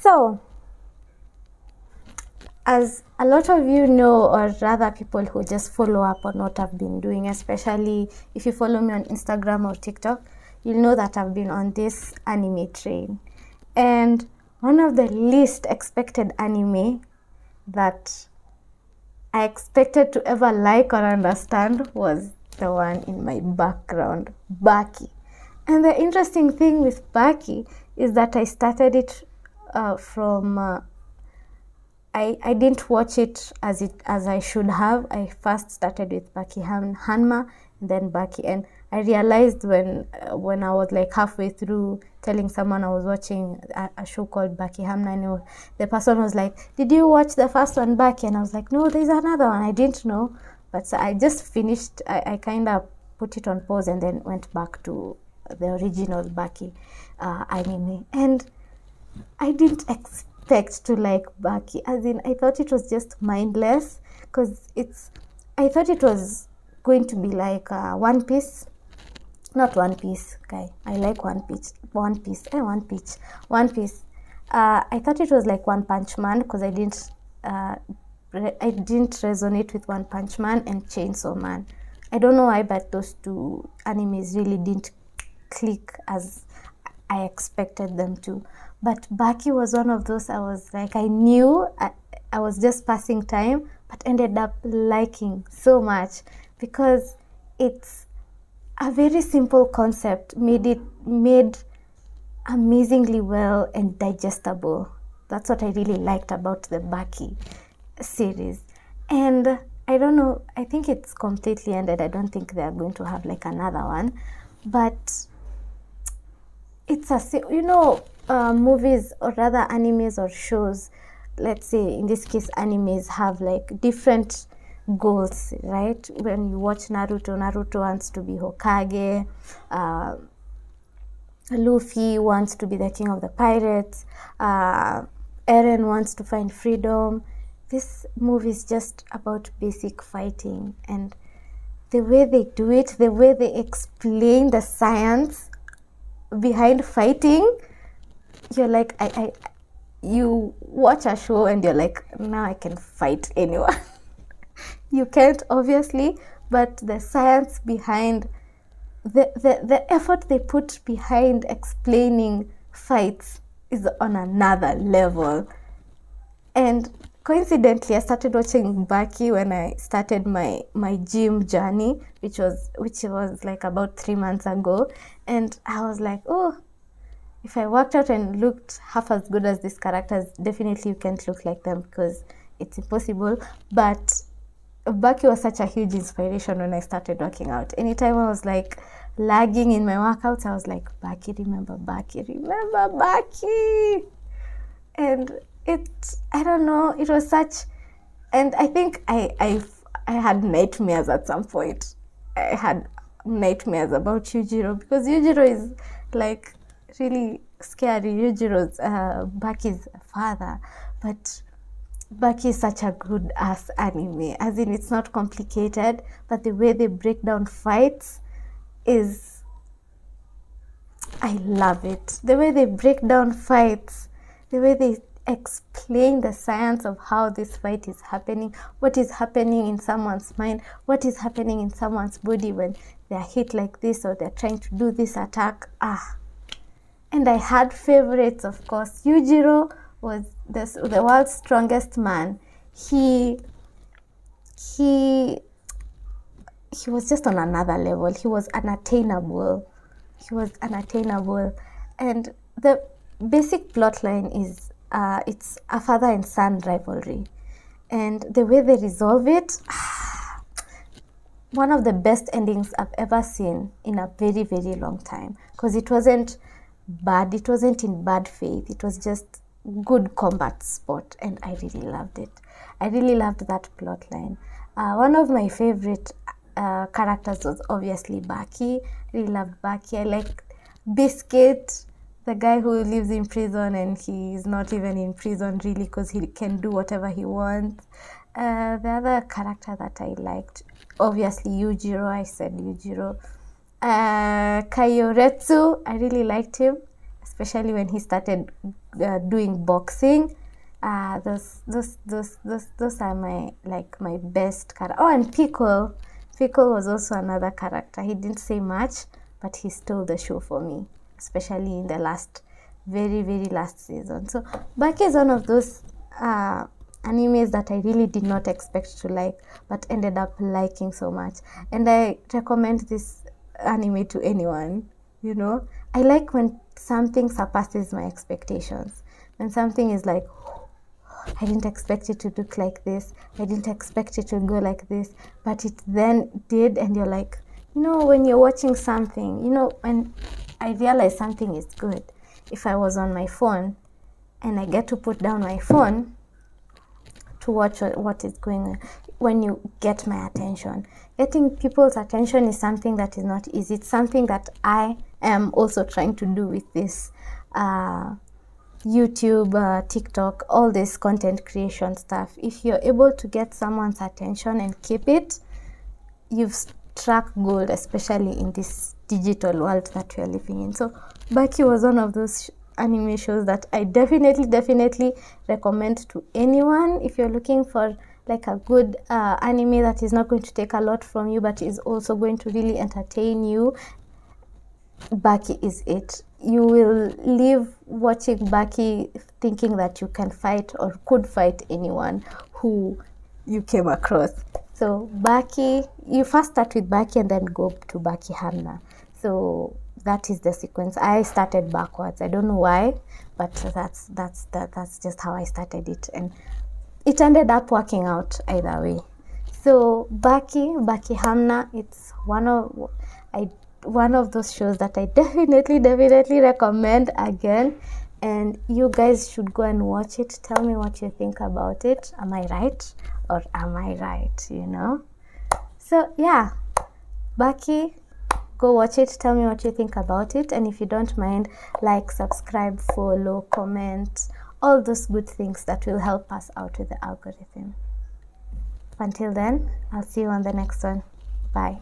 So, as a lot of you know, or rather people who just follow up on what I've been doing, especially if you follow me on Instagram or TikTok, you'll know that I've been on this anime train. And one of the least expected anime that I expected to ever like or understand was the one in my background, Baki. And the interesting thing with Baki is that I started it from... I didn't watch it as I should have. I first started with Baki Hanma and then Baki, and I realized when I was like halfway through telling someone I was watching a show called Baki Hanma, and the person was like, "Did you watch the first one, Baki?" And I was like, "No, there's another one." I didn't know, but so I just finished. I kind of put it on pause and then went back to the original Baki anime, and I didn't expect to like Baki, as in I thought it was just mindless, because I thought it was going to be like One Piece. Not One Piece, guy. I like One Piece. I thought it was like One Punch Man, because I didn't resonate with One Punch Man and Chainsaw Man. I don't know why, but those two animes really didn't click as I expected them to. But Baki was one of those I was like, I knew I was just passing time, but ended up liking so much, because it's a very simple concept, made amazingly well and digestible. That's what I really liked about the Baki series. And I don't know, I think it's completely ended. I don't think they're going to have like another one, but it's movies, or rather animes or shows, let's say in this case animes, have like different goals, right? When you watch Naruto wants to be Hokage, Luffy wants to be the king of the pirates, Eren wants to find freedom. This movie is just about basic fighting, and the way they do it, the way they explain the science behind fighting, you're like, you watch a show and you're like, now I can fight anyone. You can't, obviously, but the science behind the effort they put behind explaining fights is on another level. And coincidentally, I started watching Baki when I started my gym journey, which was like about 3 months ago. And I was like, oh, if I worked out and looked half as good as these characters, definitely you can't look like them, because it's impossible. But Baki was such a huge inspiration when I started working out. Anytime I was like lagging in my workouts, I was like, Baki, remember Baki, remember Baki. And I don't know, it was such, and I think I had nightmares at some point. I had nightmares about Yujiro, because Yujiro is like really scary. Yujiro's Baki's father, but Baki is such a good ass anime, as in it's not complicated, but the way they break down fights is, I love it. The way they break down fights, the way they explain the science of how this fight is happening, what is happening in someone's mind, what is happening in someone's body when they're hit like this or they're trying to do this attack. And I had favorites, of course. Yujiro was the world's strongest man. He was just on another level. He was unattainable. And the basic plot line is it's a father and son rivalry, and the way they resolve it, one of the best endings I've ever seen in a very, very long time, because it wasn't bad, it wasn't in bad faith, it was just good combat sport, and I really loved it. I really loved that plot line. One of my favorite characters was obviously Baki. I really loved Baki. I liked Biscuit, the guy who lives in prison, and he's not even in prison really, because he can do whatever he wants. The other character that I liked, obviously Yujiro. I said Yujiro. Kaioretsu, I really liked him, especially when he started doing boxing. Those are my best character. Oh, and Pickle was also another character. He didn't say much, but he stole the show for me, especially in the very, very last season. So Baki is one of those animes that I really did not expect to like, but ended up liking so much. And I recommend this anime to anyone. I like when something surpasses my expectations. When something is like, I didn't expect it to look like this. I didn't expect it to go like this, but it then did. And you're like, when you're watching something, when I realize something is good, if I was on my phone and I get to put down my phone to watch what is going on, when you get my attention, getting people's attention is something that is not easy. It's something that I am also trying to do with this YouTube, TikTok, all this content creation stuff. If you're able to get someone's attention and keep it, you've struck gold, especially in this digital world that we're living in. So Baki was one of those anime shows that I definitely recommend to anyone. If you're looking for like a good anime that is not going to take a lot from you, but is also going to really entertain you, Baki is it. You will leave watching Baki thinking that you can fight or could fight anyone who you came across. So Baki, you first start with Baki and then go to Baki Hamna. So that is the sequence. I started backwards. I don't know why, but that's just how I started it, and it ended up working out either way. So Baki Hamna, it's one of those shows that I definitely recommend again, and you guys should go and watch it. Tell me what you think about it. Am I right or am I right? So yeah, Baki, go watch it. Tell me what you think about it, and if you don't mind, like, subscribe, follow, comment, all those good things that will help us out with the algorithm. Until then, I'll see you on the next one. Bye.